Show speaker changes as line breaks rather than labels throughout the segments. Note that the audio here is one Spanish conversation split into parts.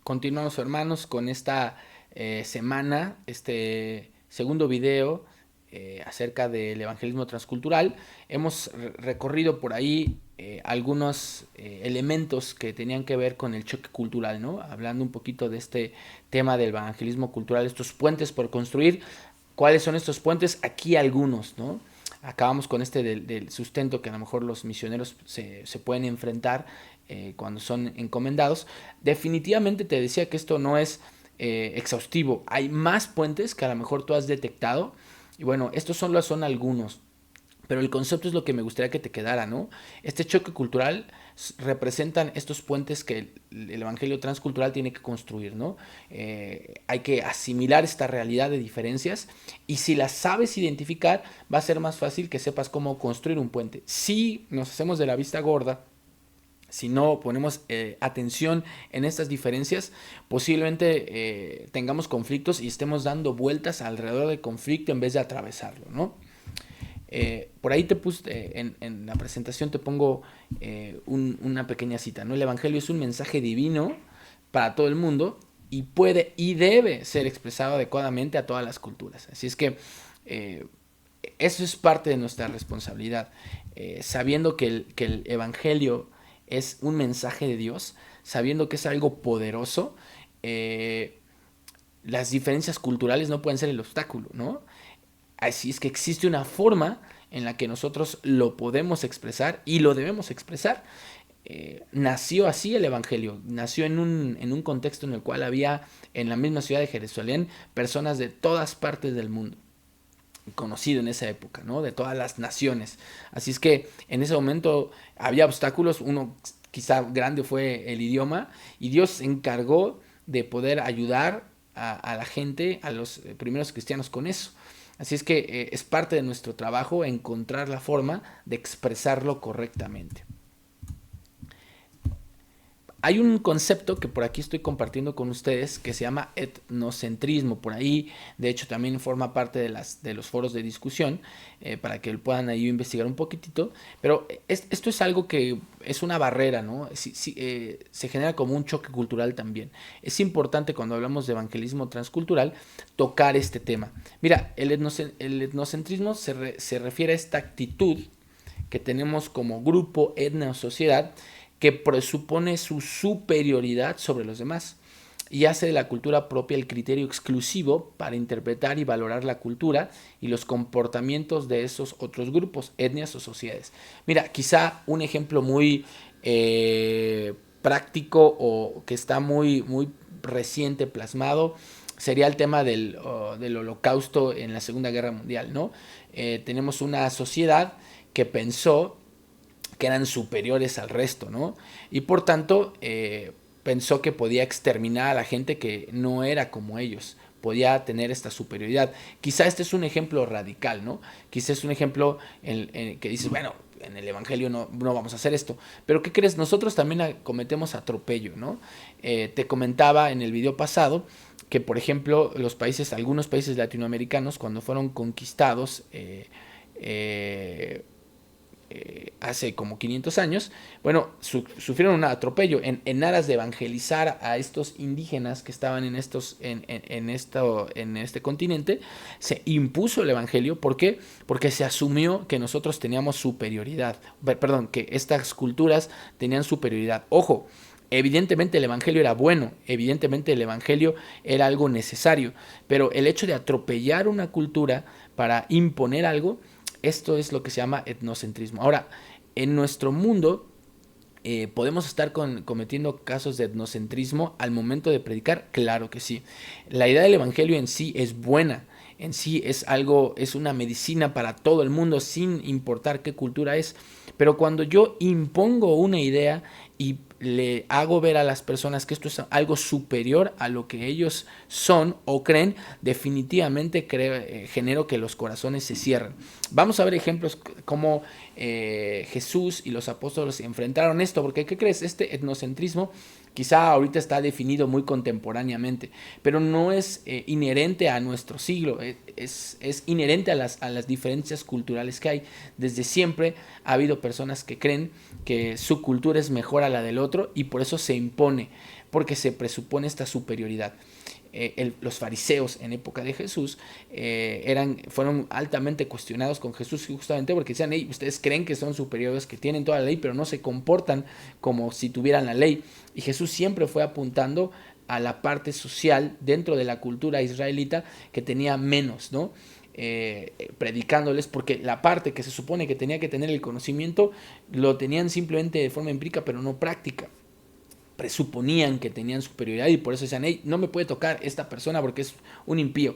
Continuamos, hermanos, con esta semana, este segundo video acerca del evangelismo transcultural. Hemos recorrido por ahí algunos elementos que tenían que ver con el choque cultural, ¿no? Hablando un poquito de este tema del evangelismo cultural, estos puentes por construir. ¿Cuáles son estos puentes? Aquí algunos, ¿no? Acabamos con este del sustento que a lo mejor los misioneros se pueden enfrentar cuando son encomendados. Definitivamente te decía que esto no es exhaustivo. Hay más puentes que a lo mejor tú has detectado. Y bueno, estos solo son algunos. Pero el concepto es lo que me gustaría que te quedara, ¿no? Este choque cultural representan estos puentes que el evangelio transcultural tiene que construir, ¿no? Hay que asimilar esta realidad de diferencias y si las sabes identificar, va a ser más fácil que sepas cómo construir un puente. Si nos hacemos de la vista gorda, si no ponemos atención en estas diferencias, posiblemente tengamos conflictos y estemos dando vueltas alrededor del conflicto en vez de atravesarlo, ¿no? Por ahí te puse, en la presentación te pongo una pequeña cita, ¿no? El Evangelio es un mensaje divino para todo el mundo y puede y debe ser expresado adecuadamente a todas las culturas. Así es que eh, eso es parte de nuestra responsabilidad. Sabiendo que el Evangelio es un mensaje de Dios, sabiendo que es algo poderoso, las diferencias culturales no pueden ser el obstáculo, ¿no? Así es que existe una forma en la que nosotros lo podemos expresar y lo debemos expresar. Nació así el Evangelio, nació en un contexto en el cual había en la misma ciudad de Jerusalén personas de todas partes del mundo, conocido en esa época, ¿no? De todas las naciones. Así es que en ese momento había obstáculos, uno quizá grande fue el idioma, y Dios se encargó de poder ayudar a la gente, a los primeros cristianos con eso. Así es que es parte de nuestro trabajo encontrar la forma de expresarlo correctamente. Hay un concepto que por aquí estoy compartiendo con ustedes que se llama etnocentrismo. Por ahí, de hecho, también forma parte de los foros de discusión para que puedan ahí investigar un poquitito. Pero esto es algo que es una barrera, ¿no? Se genera como un choque cultural también. Es importante cuando hablamos de evangelismo transcultural tocar este tema. Mira, el etnocentrismo se refiere a esta actitud que tenemos como grupo, etnia o sociedad que presupone su superioridad sobre los demás y hace de la cultura propia el criterio exclusivo para interpretar y valorar la cultura y los comportamientos de esos otros grupos, etnias o sociedades. Mira, quizá un ejemplo muy práctico o que está muy reciente plasmado sería el tema del holocausto en la Segunda Guerra Mundial, ¿no? Tenemos una sociedad que pensó que eran superiores al resto, ¿no? Y por tanto, pensó que podía exterminar a la gente que no era como ellos, podía tener esta superioridad. Quizá este es un ejemplo radical, ¿no? Quizá es un ejemplo en que dices, bueno, en el Evangelio no vamos a hacer esto. Pero ¿qué crees? Nosotros también cometemos atropello, ¿no? Te comentaba en el video pasado que, por ejemplo, algunos países latinoamericanos, cuando fueron conquistados, hace como 500 años, bueno, sufrieron un atropello en aras de evangelizar a estos indígenas que estaban en este continente. Se impuso el evangelio. ¿Por qué? Porque se asumió que nosotros teníamos superioridad, perdón, que estas culturas tenían superioridad. Ojo, evidentemente el Evangelio era bueno, evidentemente el Evangelio era algo necesario, pero el hecho de atropellar una cultura para imponer algo, esto es lo que se llama etnocentrismo. Ahora, en nuestro mundo podemos estar cometiendo casos de etnocentrismo al momento de predicar, claro que sí. La idea del Evangelio en sí es buena, en sí es algo, es una medicina para todo el mundo sin importar qué cultura es, pero cuando yo impongo una idea y le hago ver a las personas que esto es algo superior a lo que ellos son o creen, definitivamente genero que los corazones se cierren. Vamos a ver ejemplos como Jesús y los apóstoles enfrentaron esto, porque ¿qué crees? Este etnocentrismo quizá ahorita está definido muy contemporáneamente, pero no es inherente a nuestro siglo, es inherente a las diferencias culturales que hay. Desde siempre ha habido personas que creen que su cultura es mejor a la del otro y por eso se impone, porque se presupone esta superioridad. Los fariseos en época de Jesús fueron altamente cuestionados con Jesús justamente porque decían, hey, ustedes creen que son superiores, que tienen toda la ley, pero no se comportan como si tuvieran la ley. Y Jesús siempre fue apuntando a la parte social dentro de la cultura israelita que tenía menos, ¿no? Predicándoles, porque la parte que se supone que tenía que tener el conocimiento lo tenían simplemente de forma empírica, pero no práctica. Presuponían que tenían superioridad y por eso decían, hey, no me puede tocar esta persona porque es un impío,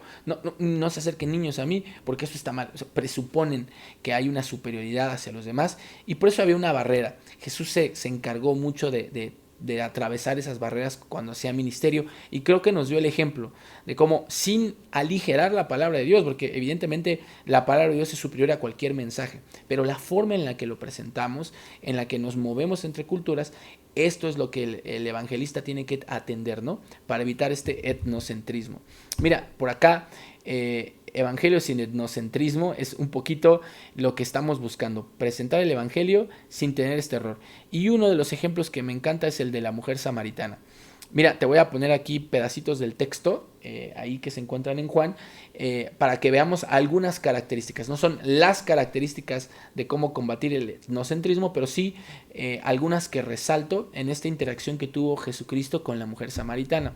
no se acerquen niños a mí porque eso está mal. O sea, presuponen que hay una superioridad hacia los demás y por eso había una barrera. Jesús se encargó mucho de atravesar esas barreras cuando hacía ministerio y creo que nos dio el ejemplo de cómo, sin aligerar la palabra de Dios, porque evidentemente la palabra de Dios es superior a cualquier mensaje, pero la forma en la que lo presentamos, en la que nos movemos entre culturas, esto es lo que el evangelista tiene que atender, ¿no? Para evitar este etnocentrismo. Mira, por acá, evangelio sin etnocentrismo es un poquito lo que estamos buscando, presentar el evangelio sin tener este error. Y uno de los ejemplos que me encanta es el de la mujer samaritana. Mira, te voy a poner aquí pedacitos del texto, ahí que se encuentran en Juan, para que veamos algunas características. No son las características de cómo combatir el etnocentrismo, pero sí algunas que resalto en esta interacción que tuvo Jesucristo con la mujer samaritana.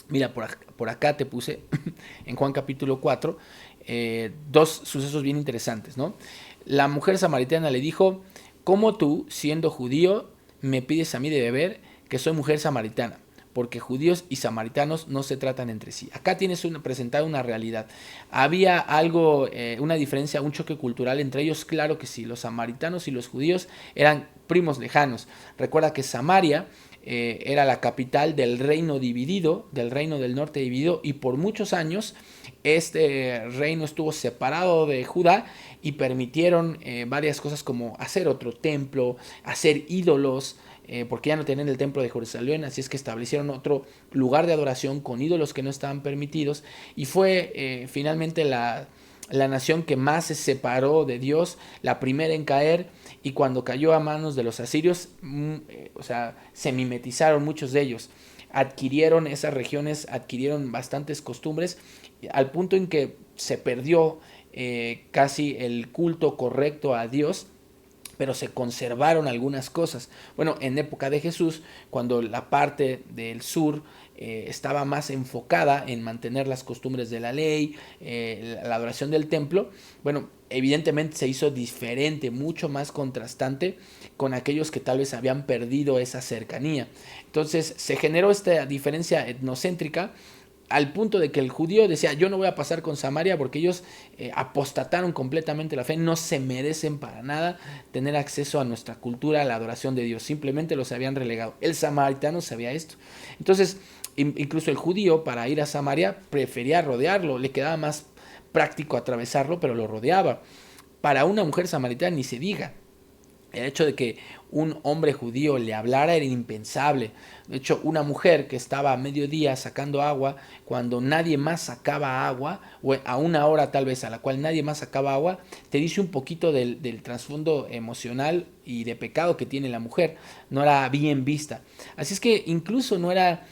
Mira, por acá te puse en Juan capítulo 4 dos sucesos bien interesantes, ¿no? La mujer samaritana le dijo, ¿cómo tú, siendo judío, me pides a mí de beber que soy mujer samaritana? Porque judíos y samaritanos no se tratan entre sí. Acá tienes presentada una realidad. Había algo, una diferencia, un choque cultural entre ellos, claro que sí. Los samaritanos y los judíos eran primos lejanos. Recuerda que Samaria era la capital del reino dividido, del reino del norte dividido, y por muchos años este reino estuvo separado de Judá y permitieron varias cosas como hacer otro templo, hacer ídolos, porque ya no tenían el templo de Jerusalén, así es que establecieron otro lugar de adoración con ídolos que no estaban permitidos, y fue finalmente la nación que más se separó de Dios, la primera en caer, y cuando cayó a manos de los asirios, o sea, se mimetizaron muchos de ellos, adquirieron esas regiones, adquirieron bastantes costumbres, al punto en que se perdió casi el culto correcto a Dios, pero se conservaron algunas cosas. Bueno, en época de Jesús, cuando la parte del sur estaba más enfocada en mantener las costumbres de la ley, la adoración del templo, bueno, evidentemente se hizo diferente, mucho más contrastante con aquellos que tal vez habían perdido esa cercanía. Entonces se generó esta diferencia etnocéntrica al punto de que el judío decía, yo no voy a pasar con Samaria porque ellos apostataron completamente la fe, no se merecen para nada tener acceso a nuestra cultura, a la adoración de Dios, simplemente los habían relegado. El samaritano sabía esto. Entonces, incluso el judío para ir a Samaria prefería rodearlo, le quedaba más práctico atravesarlo, pero lo rodeaba. Para una mujer samaritana ni se diga. El hecho de que un hombre judío le hablara era impensable. De hecho, una mujer que estaba a mediodía sacando agua, cuando nadie más sacaba agua, o a una hora tal vez a la cual nadie más sacaba agua, te dice un poquito del trasfondo emocional y de pecado que tiene la mujer. No era bien vista. Así es que incluso no era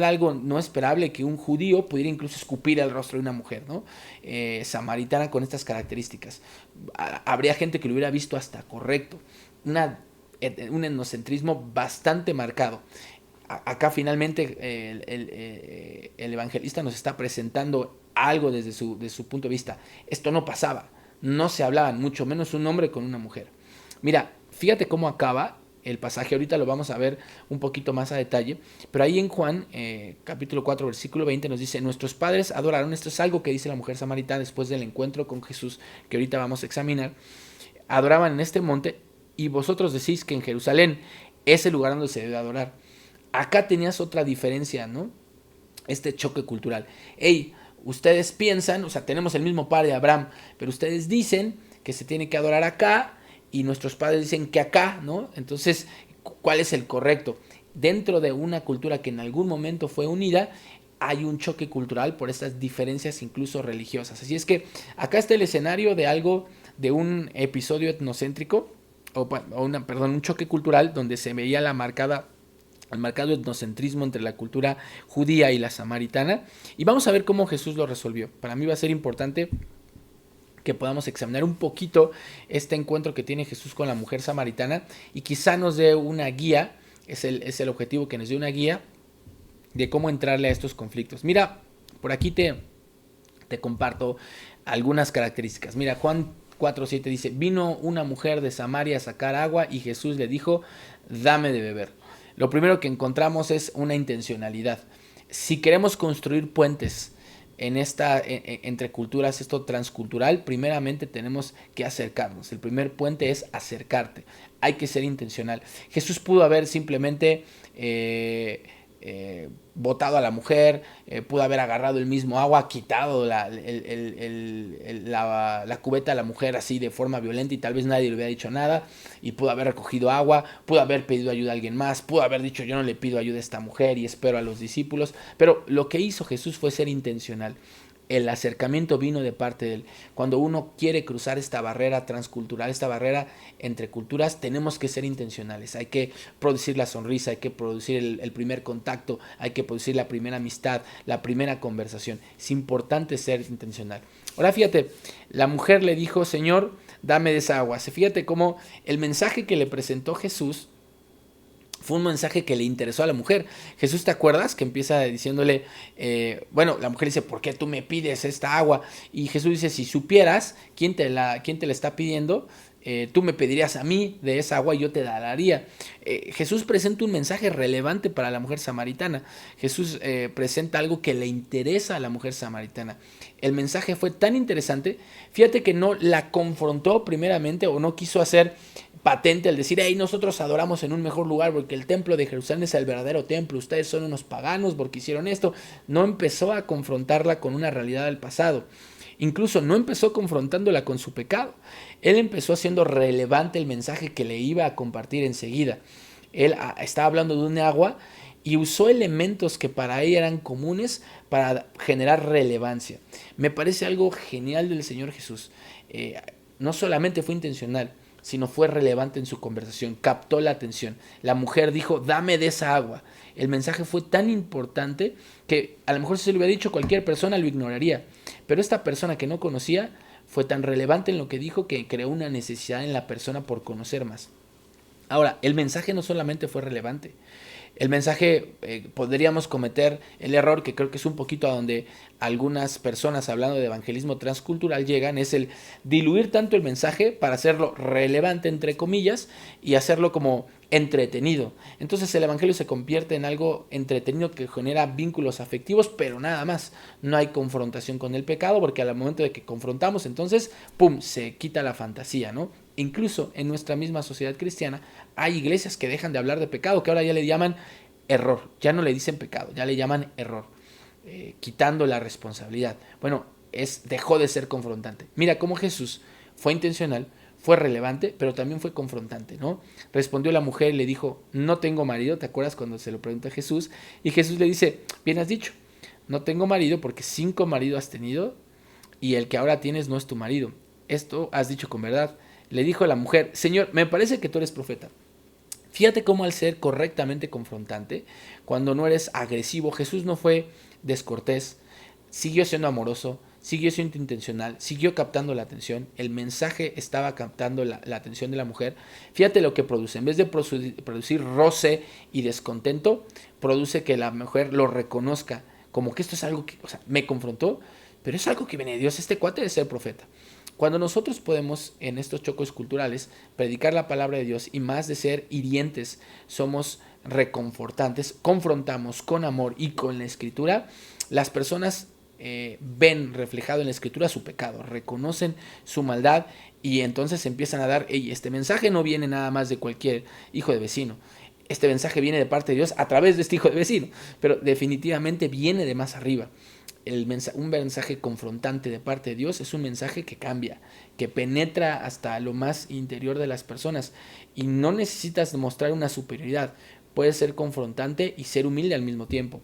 algo no esperable que un judío pudiera incluso escupir el rostro de una mujer, ¿no? Samaritana con estas características. Habría gente que lo hubiera visto hasta correcto. Un etnocentrismo bastante marcado. Acá finalmente el evangelista nos está presentando algo desde su punto de vista. Esto no pasaba, no se hablaban, mucho menos un hombre con una mujer. Mira, fíjate cómo acaba el pasaje, ahorita lo vamos a ver un poquito más a detalle, pero ahí en Juan, capítulo 4, versículo 20, nos dice, nuestros padres adoraron, esto es algo que dice la mujer samaritana después del encuentro con Jesús, que ahorita vamos a examinar, adoraban en este monte, y vosotros decís que en Jerusalén es el lugar donde se debe adorar. Acá tenías otra diferencia, ¿no? Este choque cultural. Hey, ustedes piensan, o sea, tenemos el mismo padre Abraham, pero ustedes dicen que se tiene que adorar acá y nuestros padres dicen que acá, ¿no? Entonces, ¿cuál es el correcto? dentro de una cultura que en algún momento fue unida, hay un choque cultural por estas diferencias incluso religiosas. Así es que acá está el escenario de algo, de un episodio etnocéntrico, un choque cultural donde se veía el marcado etnocentrismo entre la cultura judía y la samaritana. Y vamos a ver cómo Jesús lo resolvió. Para mí va a ser importante que podamos examinar un poquito este encuentro que tiene Jesús con la mujer samaritana y quizá nos dé una guía, es el objetivo, que nos dé una guía de cómo entrarle a estos conflictos. Mira, por aquí te comparto algunas características. Mira, Juan 4:7 dice, vino una mujer de Samaria a sacar agua y Jesús le dijo, dame de beber. Lo primero que encontramos es una intencionalidad. Si queremos construir puentes entre culturas, esto transcultural, primeramente tenemos que acercarnos. El primer puente es acercarte. Hay que ser intencional. Jesús pudo haber simplemente botado a la mujer, pudo haber agarrado el mismo agua, quitado la cubeta a la mujer así de forma violenta y tal vez nadie le hubiera dicho nada, y pudo haber recogido agua, pudo haber pedido ayuda a alguien más, pudo haber dicho yo no le pido ayuda a esta mujer y espero a los discípulos, pero lo que hizo Jesús fue ser intencional. El acercamiento vino de parte de él. Cuando uno quiere cruzar esta barrera transcultural, esta barrera entre culturas, tenemos que ser intencionales. Hay que producir la sonrisa, hay que producir el primer contacto, hay que producir la primera amistad, la primera conversación. Es importante ser intencional. Ahora fíjate, la mujer le dijo, Señor, dame de esa agua. Fíjate cómo el mensaje que le presentó Jesús fue un mensaje que le interesó a la mujer. Jesús, ¿te acuerdas? Que empieza diciéndole, la mujer dice, ¿por qué tú me pides esta agua? Y Jesús dice, si supieras quién te la está pidiendo, tú me pedirías a mí de esa agua y yo te la daría. Jesús presenta un mensaje relevante para la mujer samaritana. Jesús presenta algo que le interesa a la mujer samaritana. El mensaje fue tan interesante, fíjate que no la confrontó primeramente o no quiso hacer patente al decir, hey, nosotros adoramos en un mejor lugar porque el templo de Jerusalén es el verdadero templo, ustedes son unos paganos porque hicieron esto. No empezó a confrontarla con una realidad del pasado. Incluso no empezó confrontándola con su pecado. Él empezó haciendo relevante el mensaje que le iba a compartir enseguida. Él estaba hablando de un agua y usó elementos que para ella eran comunes para generar relevancia. Me parece algo genial del Señor Jesús. No solamente fue intencional, sino fue relevante en su conversación, captó la atención. La mujer dijo, dame de esa agua. El mensaje fue tan importante que a lo mejor si se lo hubiera dicho cualquier persona lo ignoraría, pero esta persona que no conocía fue tan relevante en lo que dijo que creó una necesidad en la persona por conocer más. Ahora, el mensaje no solamente fue relevante, el mensaje, podríamos cometer el error que creo que es un poquito a donde algunas personas hablando de evangelismo transcultural llegan, es el diluir tanto el mensaje para hacerlo relevante entre comillas y hacerlo como entretenido. Entonces el evangelio se convierte en algo entretenido que genera vínculos afectivos, pero nada más. No hay confrontación con el pecado porque al momento de que confrontamos, entonces, ¡pum!, se quita la fantasía, ¿no? Incluso en nuestra misma sociedad cristiana hay iglesias que dejan de hablar de pecado, que ahora ya le llaman error, ya no le dicen pecado, ya le llaman error, quitando la responsabilidad. Bueno, dejó de ser confrontante. Mira cómo Jesús fue intencional, fue relevante, pero también fue confrontante, ¿no? Respondió la mujer y le dijo, no tengo marido. ¿Te acuerdas cuando se lo pregunta a Jesús? Y Jesús le dice, bien has dicho, no tengo marido porque 5 maridos has tenido y el que ahora tienes no es tu marido. Esto has dicho con verdad. Le dijo a la mujer, Señor, me parece que tú eres profeta. Fíjate cómo al ser correctamente confrontante, cuando no eres agresivo, Jesús no fue descortés, siguió siendo amoroso, siguió siendo intencional, siguió captando la atención, el mensaje estaba captando la atención de la mujer. Fíjate lo que produce, en vez de producir roce y descontento, produce que la mujer lo reconozca, como que esto es algo que, o sea, me confrontó, pero es algo que viene de Dios, este cuate debe ser profeta. Cuando nosotros podemos en estos choques culturales predicar la palabra de Dios y más de ser hirientes, somos reconfortantes, confrontamos con amor y con la escritura, las personas ven reflejado en la escritura su pecado, reconocen su maldad y entonces empiezan a dar, hey, este mensaje no viene nada más de cualquier hijo de vecino. Este mensaje viene de parte de Dios a través de este hijo de vecino, pero definitivamente viene de más arriba. Un mensaje confrontante de parte de Dios es un mensaje que cambia, que penetra hasta lo más interior de las personas y no necesitas demostrar una superioridad. puede ser confrontante y ser humilde al mismo tiempo.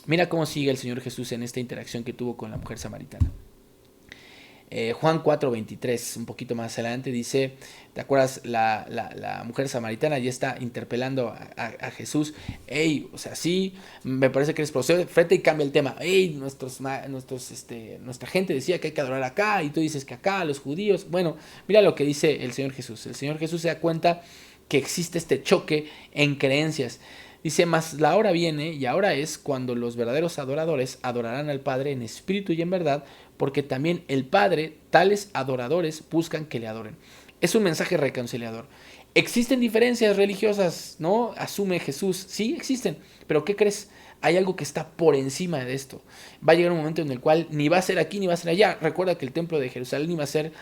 Mira cómo sigue el Señor Jesús en esta interacción que tuvo con la mujer samaritana. Juan 4:23, un poquito más adelante, dice, ¿te acuerdas? La mujer samaritana ya está interpelando a Jesús. Hey, o sea, sí, me parece que eres profeta, y cambia el tema. Hey, nuestra gente decía que hay que adorar acá, y tú dices que acá, los judíos. Bueno, mira lo que dice el Señor Jesús. El Señor Jesús se da cuenta que existe este choque en creencias. Dice, mas la hora viene, y ahora es, cuando los verdaderos adoradores adorarán al Padre en espíritu y en verdad, porque también el Padre, tales adoradores, buscan que le adoren. Es un mensaje reconciliador. ¿Existen diferencias religiosas? ¿No? Asume Jesús. Sí, existen. Pero ¿qué crees? Hay algo que está por encima de esto. Va a llegar un momento en el cual ni va a ser aquí ni va a ser allá. Recuerda que el templo de Jerusalén iba a ser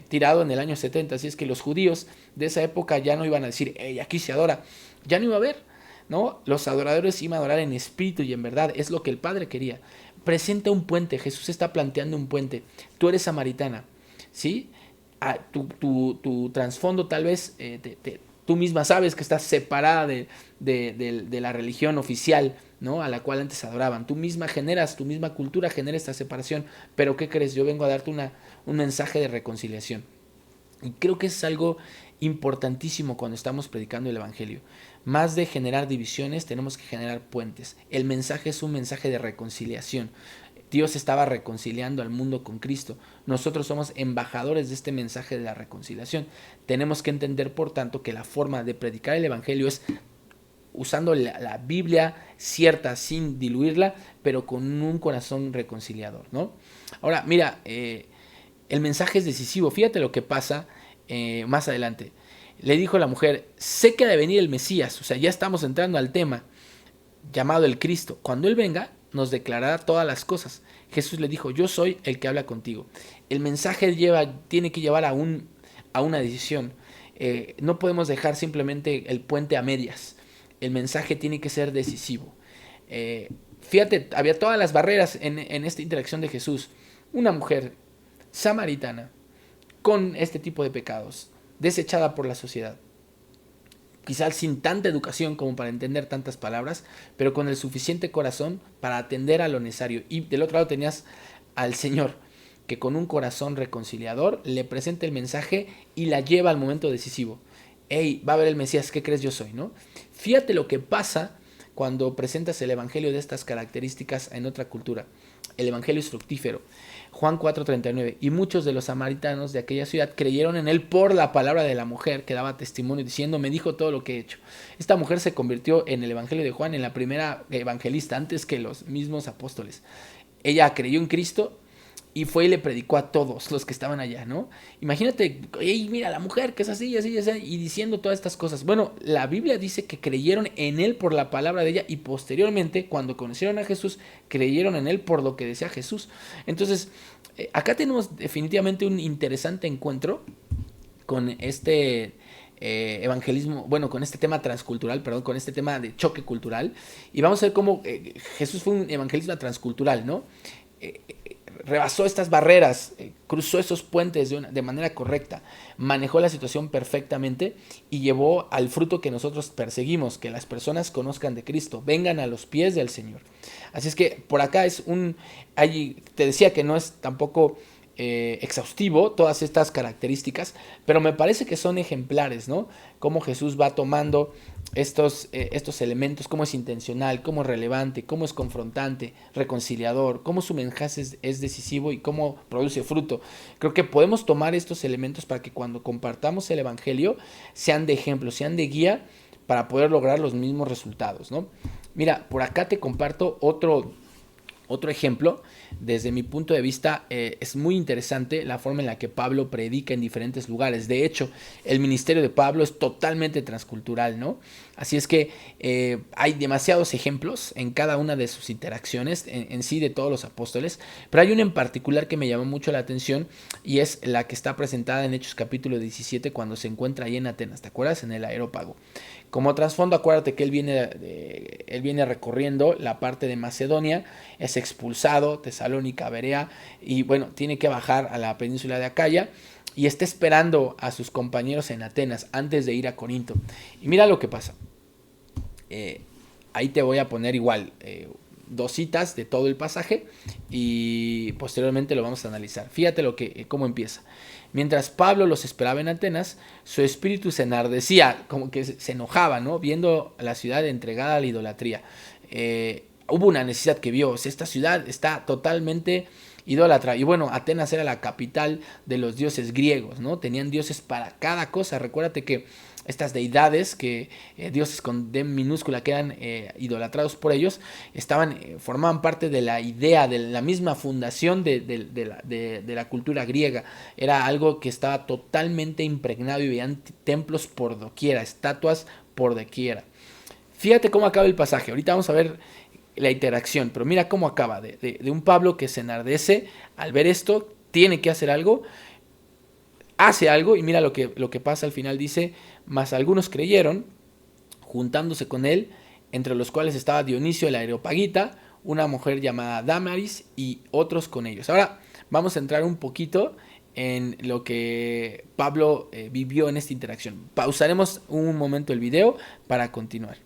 tirado en el año 70. Así es que los judíos de esa época ya no iban a decir, hey, aquí se adora. Ya no iba a haber, ¿no? Los adoradores iban a adorar en espíritu y en verdad. Es lo que el Padre quería. Presenta un puente. Jesús está planteando un puente. Tú eres samaritana, ¿sí? Tu trasfondo tal vez tú misma sabes que estás separada de la religión oficial, ¿no? A la cual antes adoraban. Tú misma generas, tu misma cultura genera esta separación. Pero ¿qué crees? Yo vengo a darte un mensaje de reconciliación. Y creo que es algo importantísimo cuando estamos predicando el Evangelio. Más de generar divisiones, tenemos que generar puentes. El mensaje es un mensaje de reconciliación. Dios estaba reconciliando al mundo con Cristo. Nosotros somos embajadores de este mensaje de la reconciliación. Tenemos que entender, por tanto, que la forma de predicar el Evangelio es usando la Biblia cierta, sin diluirla, pero con un corazón reconciliador, ¿no? Ahora, mira, el mensaje es decisivo. Fíjate lo que pasa más adelante. Le dijo la mujer, sé que ha de venir el Mesías, o sea, ya estamos entrando al tema, llamado el Cristo. Cuando Él venga, nos declarará todas las cosas. Jesús le dijo, yo soy el que habla contigo. El mensaje tiene que llevar a una decisión. No podemos dejar simplemente el puente a medias. El mensaje tiene que ser decisivo. Fíjate, había todas las barreras en esta interacción de Jesús. Una mujer samaritana con este tipo de pecados, desechada por la sociedad, quizás sin tanta educación como para entender tantas palabras, pero con el suficiente corazón para atender a lo necesario. Y del otro lado tenías al Señor, que con un corazón reconciliador le presenta el mensaje y la lleva al momento decisivo. Hey, va a haber el Mesías, ¿qué crees yo soy? ¿No? Fíjate lo que pasa cuando presentas el Evangelio de estas características en otra cultura. El Evangelio es fructífero. Juan 4:39, y muchos de los samaritanos de aquella ciudad creyeron en él por la palabra de la mujer que daba testimonio diciendo, me dijo todo lo que he hecho. Esta mujer se convirtió en el Evangelio de Juan en la primera evangelista antes que los mismos apóstoles. Ella creyó en Cristo y fue y le predicó a todos los que estaban allá, ¿no? Imagínate, hey, mira, la mujer que es así, así, así, y diciendo todas estas cosas. Bueno, la Biblia dice que creyeron en él por la palabra de ella y posteriormente, cuando conocieron a Jesús, creyeron en él por lo que decía Jesús. Entonces, acá tenemos definitivamente un interesante encuentro con este evangelismo, bueno, con este tema transcultural, perdón, con este tema de choque cultural. Y vamos a ver cómo Jesús fue un evangelista transcultural, ¿no? Rebasó estas barreras, cruzó esos puentes de manera correcta, manejó la situación perfectamente y llevó al fruto que nosotros perseguimos, que las personas conozcan de Cristo, vengan a los pies del Señor. Así es que por acá te decía que no es tampoco exhaustivo todas estas características, pero me parece que son ejemplares, ¿no? Cómo Jesús va tomando estos elementos, cómo es intencional, cómo es relevante, cómo es confrontante, reconciliador, cómo su mensaje es decisivo y cómo produce fruto. Creo que podemos tomar estos elementos para que cuando compartamos el Evangelio sean de ejemplo, sean de guía para poder lograr los mismos resultados, ¿no? Mira, por acá te comparto otro ejemplo. Desde mi punto de vista es muy interesante la forma en la que Pablo predica en diferentes lugares. De hecho, el ministerio de Pablo es totalmente transcultural, ¿no? Así es que hay demasiados ejemplos en cada una de sus interacciones, en sí de todos los apóstoles, pero hay una en particular que me llamó mucho la atención y es la que está presentada en Hechos capítulo 17 cuando se encuentra ahí en Atenas, ¿te acuerdas? En el Areópago. Como trasfondo, acuérdate que él viene recorriendo la parte de Macedonia, es expulsado, Tesalónica, Berea, y bueno, tiene que bajar a la península de Acaya y está esperando a sus compañeros en Atenas antes de ir a Corinto. Y mira lo que pasa. Eh, Ahí te voy a poner igual dos citas de todo el pasaje y posteriormente lo vamos a analizar. Fíjate cómo empieza. Mientras Pablo los esperaba en Atenas, su espíritu se enardecía, como que se enojaba, ¿no? Viendo la ciudad entregada a la idolatría. Hubo una necesidad que vio. O sea, esta ciudad está totalmente idólatra. Y bueno, Atenas era la capital de los dioses griegos, ¿no? Tenían dioses para cada cosa. Recuérdate que estas deidades, dioses con D minúscula, que eran idolatrados por ellos, formaban parte de la idea, de la misma fundación de la cultura griega. Era algo que estaba totalmente impregnado y veían templos por doquiera, estatuas por doquiera. Fíjate cómo acaba el pasaje. Ahorita vamos a ver la interacción, pero mira cómo acaba, de un Pablo que se enardece al ver esto, tiene que hacer algo, hace algo y mira lo que pasa al final. Dice: mas algunos creyeron, juntándose con él, entre los cuales estaba Dionisio el Areopagita, una mujer llamada Damaris y otros con ellos. Ahora vamos a entrar un poquito en lo que Pablo vivió en esta interacción. Pausaremos un momento el video para continuar.